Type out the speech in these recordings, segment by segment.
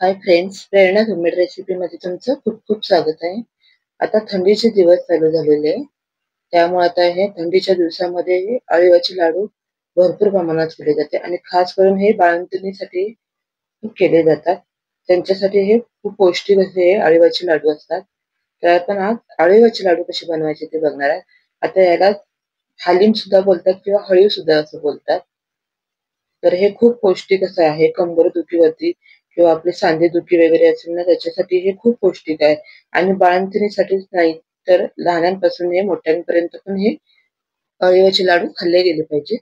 Hi friends, प्रेरणा homemade recipe मध्ये तुमचं खूप खूप स्वागत आहे. आता थंडीचे दिवस चालू झालेले आहे. त्यामुळे आता हे थंडीच्या दिवसामध्ये हे अळीवाचे लाडू भरपूर प्रमाणात केले जाते आणि खास करून हे बाळंतिणीसाठी केले जातात. त्यांच्यासाठी हे खूप पौष्टिक असे अळीवाचे लाडू असतात. तर आपण आज अळीवाचे लाडू कसे बनवायचे ते बघणार आहे. आता याला हालीम सुद्धा बोलतात किंवा हळीव सुद्धा असं बोलतात. तर हे खूप पौष्टिक असं आहे. कंबरदुखीवरती किंवा आपली सांधेदुखी वगैरे असेल ना त्याच्यासाठी हे खूप पौष्टिक आहे आणि बाळंतिणीसाठीच नाही तर लहानांपासून हे मोठ्यांपर्यंत पण हे अळीवाचे लाडू खाल्ले गेले पाहिजे.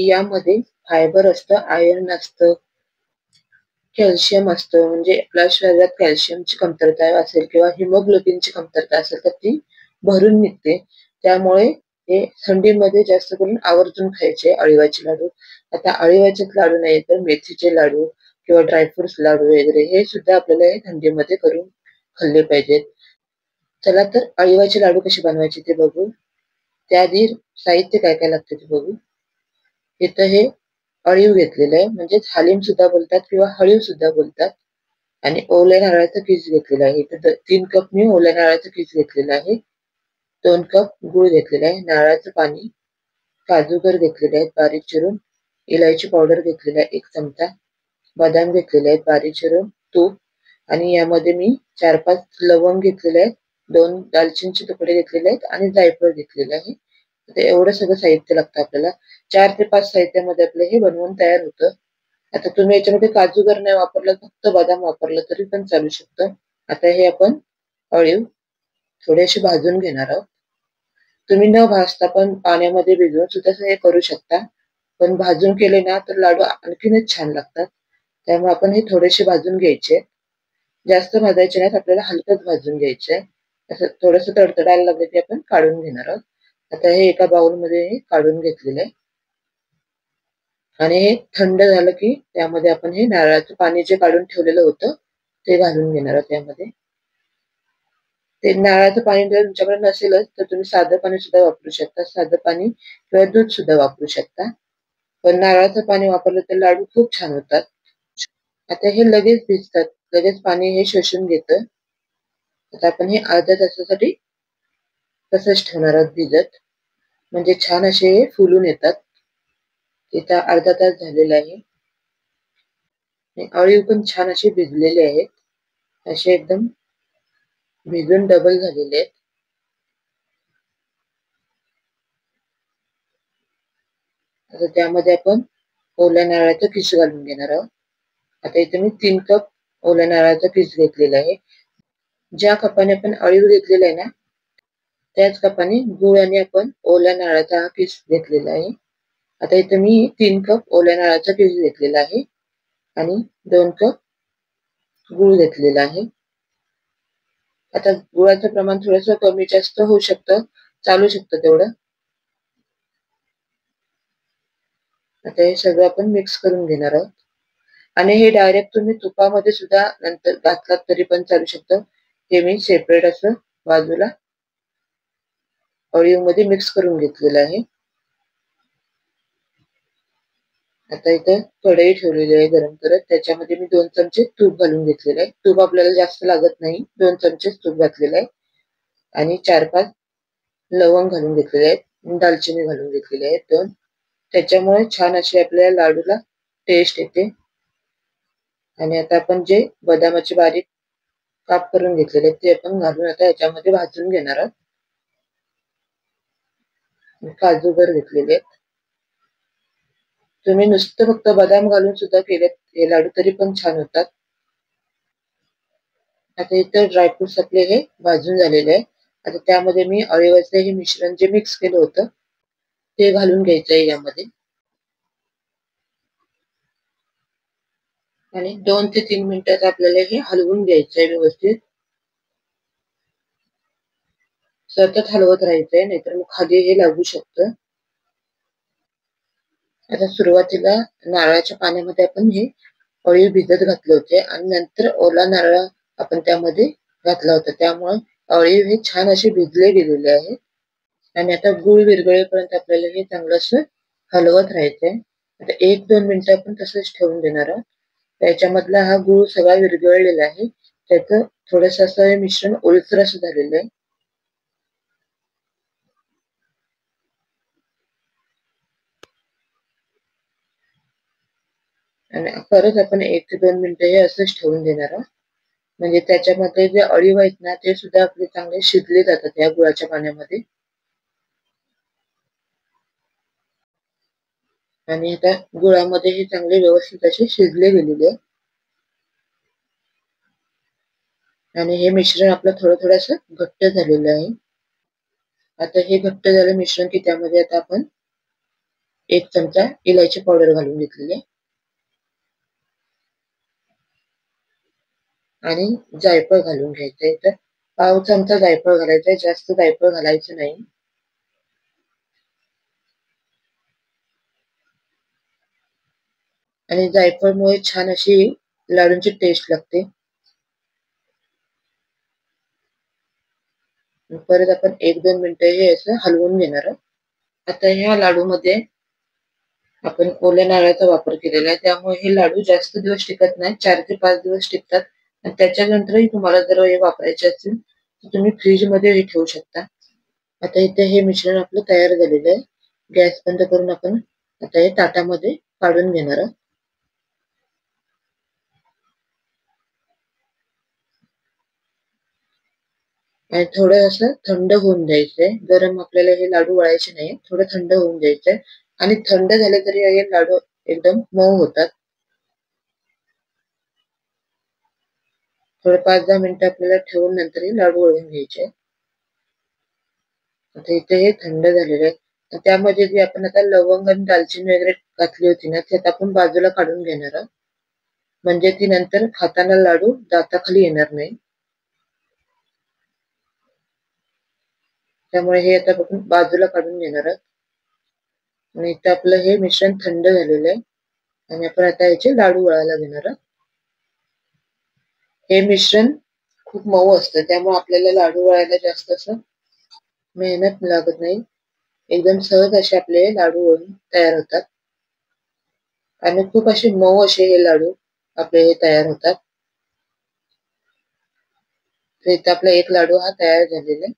यामध्ये फायबर असतं, आयर्न असतं, कॅल्शियम असतं. म्हणजे आपल्या शरीरात कॅल्शियमची कमतरता असेल किंवा हिमोग्लोबिनची कमतरता असेल तर ती भरून निघते. त्यामुळे हे थंडीमध्ये जास्त करून आवर्जून खायचे अळीवाचे लाडू. आता अळीवाचेच लाडू नाही तर मेथीचे लाडू किंवा ड्रायफ्रुट्स लाडू वगैरे हे सुद्धा आपल्याला हे थंडीमध्ये करून खाल्ले पाहिजेत. चला तर अळीवाचे लाडू कसे बनवायचे ते बघू. त्याआधी साहित्य काय काय लागतं ते बघू. इथं हे अळीव घेतलेलं आहे, म्हणजेच हालीम सुद्धा बोलतात किंवा हळीव सुद्धा बोलतात. आणि ओल्या नारळाचा किस घेतलेला आहे. इथं 3 कप मी ओल्या नारळाचा किस घेतलेला आहे. 2 कप गूळ घेतलेला आहे, नारळाचं पाणी, काजूगर घेतलेले आहेत बारीक चिरून, इलायची पावडर घेतलेला आहे 1 चमचा, बदाम घेतलेले आहेत बारीक चिरून, तूप आणि यामध्ये मी 4-5 लवंग घेतलेले आहेत, 2 दालचिनीचे तुकडे घेतलेले आहेत आणि जायफळ घेतलेलं आहे. तर एवढं सगळं साहित्य लागतं आपल्याला. 4 ते 5 साहित्यामध्ये आपलं हे बनवून तयार होतं. आता तुम्ही याच्यामध्ये काजूगर नाही वापरलं, फक्त बदाम वापरलं तरी पण चालू शकतं. आता हे आपण अळीव थोडेसे भाजून घेणार आहोत. तुम्ही न भाजता पण पाण्यामध्ये भिजवून सुद्धा हे करू शकता. पण भाजून केले ना तर लाडू आणखीनच छान लागतात. त्यामुळे आपण हे थोडेसे भाजून घ्यायचे. जास्त भाजायचे नाहीत, आपल्याला हलकंच भाजून घ्यायचंय. असं थोडंसं तडतडायला लागलं की आपण काढून घेणार आहोत. आता हे एका बाउलमध्ये हे काढून घेतलेलं आहे. आणि हे थंड झालं की त्यामध्ये आपण हे नारळाचं पाणी जे काढून ठेवलेलं होतं ते घालून घेणार आहोत त्यामध्ये. ते नारळाचं पाणी जर तुमच्याकडे नसेलच तर तुम्ही साधं पाणी सुद्धा वापरू शकता. साधं पाणी किंवा दूध सुद्धा वापरू शकता. पण नारळाचं पाणी वापरलं तर लाडू खूप छान होतात. आता हे लगेच भिजतात. लगेच पाणी हे शोषून घेतं. आता आपण हे अर्ध्या तासासाठी तसंच ठेवणार आहोत भिजत. म्हणजे छान असे फुलून येतात. इथं अर्धा तास झालेला आहे. अळीव पण छान असे भिजलेले आहेत. असे एकदम भिजून डबल झालेले आहेत. आता त्यामध्ये आपण ओल्या नारळाचा किस घालून घेणार आहोत. आता इथे मी 3 कप ओल्या नारळाचा किस घेतलेला आहे. ज्या कपाने आपण अळीव घेतलेला आहे ना त्याच कपाने गूळ आणि आपण ओल्या नारळाचा हा किस घेतलेला आहे. आता इथे मी 3 कप ओल्या नारळाचा किस घेतलेला आहे आणि 2 कप गूळ घेतलेला आहे. आता गुळाचं प्रमाण थोडंसं कमी जास्त होऊ शकतं, चालू शकतं तेवढं. आता हे सगळं आपण मिक्स करून घेणार आहोत आणि हे डायरेक्ट तुम्ही तुपामध्ये सुद्धा नंतर घातलात तरी पण चालू शकतं. हे मी सेपरेट असं बाजूला अळीव मध्ये मिक्स करून घेतलेलं आहे. आता इथं कढई ठेवलेली आहे गरम करत. त्याच्यामध्ये मी 2 चमचे तूप घालून घेतलेलं आहे. तूप आपल्याला जास्त लागत नाही. 2 चमचेच तूप घातलेलं आहे आणि 4-5 लवंग घालून घेतलेले आहेत. दालचिनी घालून घेतलेली आहे 2. त्याच्यामुळे छान अशी आपल्या लाडूला टेस्ट येते. आणि आता आपण जे बदामाचे बारीक काप करून घेतलेले आहेत ते आपण घालून आता याच्यामध्ये भाजून घेणार आहोत. काजूगर घेतलेले आहेत. तुम्ही नुसतं फक्त बदाम घालून सुद्धा केलेत हे लाडू तरी पण छान होतात. आता इथं ड्रायफ्रुट्स आपले हे भाजून झालेले आहे. आता त्यामध्ये मी अळीवाचं हे मिश्रण जे मिक्स केलं होतं ते घालून घ्यायचं आहे यामध्ये आणि 2 ते 3 मिनिटात आपल्याला हे हलवून घ्यायचं आहे व्यवस्थित. सतत हलवत राहायचंय नाहीतर मग खाली हे लागू शकतं. आता सुरुवातीला नारळाच्या पाण्यामध्ये आपण हे अळीव भिजत घातले होते आणि नंतर ओला नारळ आपण त्यामध्ये घातला होता. त्यामुळे अळीव हे छान असे भिजले गेलेले आहेत. आणि आता गूळ विरघळेपर्यंत आपल्याला हे चांगलं असं हलवत राहायचंय. आता 1-2 मिनिटं आपण तसंच ठेवून देणार आहोत त्याच्यामधला हा गूळ सगळा विरघळलेला आहे. त्याचं थोडंसं असं हे मिश्रण ओलसर असं झालेलं आहे. आणि परत आपण 1 ते 2 मिनिटं हे असंच ठेवून देणार आहोत. म्हणजे त्याच्यामध्ये जे अळीव आहेत ना ते सुद्धा आपले चांगले शिजले जातात या गुळाच्या पाण्यामध्ये. आणि आता गुळामध्ये हे चांगले व्यवस्थित असे शिजले गेलेले आहे. आणि हे मिश्रण आपलं थोडं थोडंसं घट्ट झालेलं आहे. आता हे घट्ट झालं मिश्रण की त्यामध्ये आता आपण 1 चमचा इलायची पावडर घालून घेतलेली आहे. आणि जायफळ घालून घ्यायचंय. तर पाव चमचा जायफळ घालायचंय, जास्त जायफळ घालायचं नाही. आणि जायफळमुळे छान अशी लाडूंची टेस्ट लागते. परत आपण 1-2 मिनिटं हे असं हलवून घेणार आहोत. आता ह्या लाडूमध्ये आपण ओल्या नारळाचा वापर केलेला आहे, त्यामुळे हे लाडू जास्त दिवस टिकत नाहीत. 4 ते 5 दिवस टिकतात. आणि त्याच्यानंतरही तुम्हाला जर हे वापरायचे असेल तर तुम्ही फ्रीजमध्ये हे ठेवू शकता. आता इथे हे मिश्रण आपलं तयार झालेलं आहे. गॅस बंद करून आपण आता हे ताटामध्ये काढून घेणार आहोत. आणि थोडं असं थंड होऊन द्यायचंय. गरम आपल्याला हे लाडू वळायचे नाही. थोडं थंड होऊन द्यायचंय. आणि थंड झाले तरी हे लाडू एकदम मऊ होतात. थोडं 5-10 मिनिटं आपल्याला ठेवून नंतर हे लाडू वळून घ्यायचे. आता इथे हे थंड झालेलं आहे. त्यामध्ये जी आपण आता लवंग आणि दालचिनी वगैरे घातली होती ना, ती आता आपण बाजूला काढून घेणार आहोत. म्हणजे ती नंतर खाताना लाडू दाताखाली येणार नाही. त्यामुळे हे आता आपण बाजूला काढून घेणार आहोत. आणि इथं आपलं हे मिश्रण थंड झालेलं आहे. आणि आपण आता याचे लाडू वळायला घेणार आहोत. हे मिश्रण खूप मऊ असतं, त्यामुळे आपल्याला लाडू वळायला जास्त असं मेहनत लागत नाही. एकदम सहज असे आपले लाडू वळून तयार होतात. आणि खूप असे मऊ असे हे लाडू आपले हे तयार होतात. तर इथं आपला एक लाडू हा तयार झालेला आहे.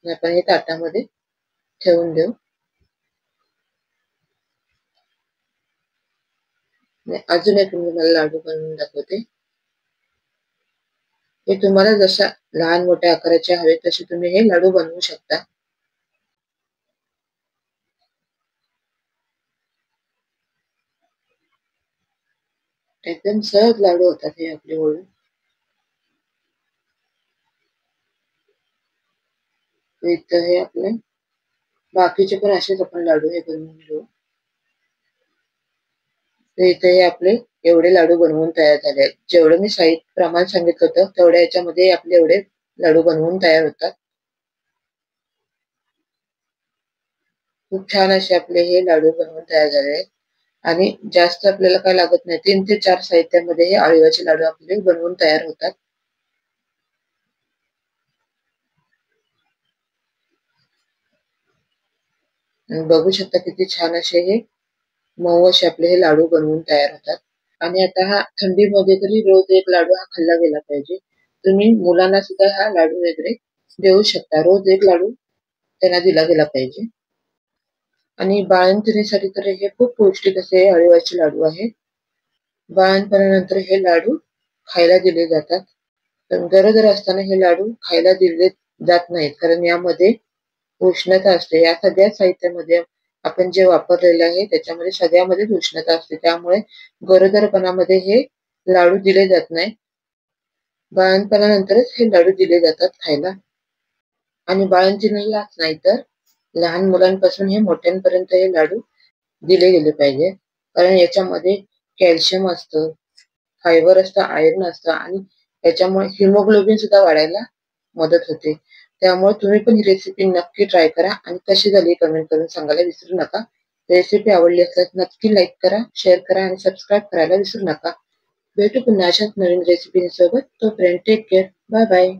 आपण हे ताटामध्ये ठेवून देऊ. अजून एक मी तुम्हाला लाडू बनवून दाखवते. हे तुम्हाला जशा लहान मोठ्या आकाराचे हवे तसे तुम्ही हे लाडू बनवू शकता. एकदम सहज लाडू होतात हे आपले वळून. इथं हे आपले बाकीचे पण असेच आपण लाडू हे बनवून घेऊ. तर इथे हे आपले एवढे लाडू बनवून तयार झाले आहेत. जेवढं मी साहित्य प्रमाण सांगितलं होतं तेवढ्या याच्यामध्ये आपले एवढे लाडू बनवून तयार होतात. खूप छान असे आपले हे लाडू बनवून तयार झाले आहेत. आणि जास्त आपल्याला काय लागत नाही. 3 ते 4 साहित्यामध्ये हे अळीवाचे लाडू आपले बनवून तयार होतात. आणि बघू शकता किती छान असे हे मऊ असे आपले हे लाडू बनवून तयार होतात. आणि आता हा थंडीमध्ये तरी रोज एक लाडू हा खाल्ला गेला पाहिजे. तुम्ही मुलांना सुद्धा हा लाडू वगैरे देऊ शकता. रोज एक लाडू त्यांना दिला गेला पाहिजे. आणि बाळंतिणीसाठी तर हे खूप पौष्टिक असे अळीवाचे लाडू आहेत. बाळंतपणानंतर हे लाडू खायला दिले जातात. पण गरोदर असताना हे लाडू खायला दिले जात नाहीत, कारण यामध्ये उष्णता असते. या सगळ्या साहित्यामध्ये आपण जे वापरलेलं आहे त्याच्यामध्ये सगळ्यामध्येच उष्णता असते. त्यामुळे गरोदरपणामध्ये हे लाडू दिले जात नाही. बाळंतपणानंतरच हे लाडू दिले जातात खायला. आणि बाळंतिणीलाच नाही तर लहान मुलांपासून हे मोठ्यांपर्यंत हे लाडू दिले गेले पाहिजे. कारण याच्यामध्ये कॅल्शियम असतं, फायबर असतं, आयर्न असतं आणि याच्यामुळे हिमोग्लोबिन सुद्धा वाढायला मदत होते. त्यामुळे तुम्ही पण ही रेसिपी नक्की ट्राय करा आणि कशी झाली कमेंट करून सांगायला विसरू नका. रेसिपी आवडली असल्यास नक्की लाईक करा, शेअर करा आणि सबस्क्राईब करायला विसरू नका. भेटू पुन्हा अशाच नवीन रेसिपीसोबत. तोपर्यंत टेक केअर. Bye bye.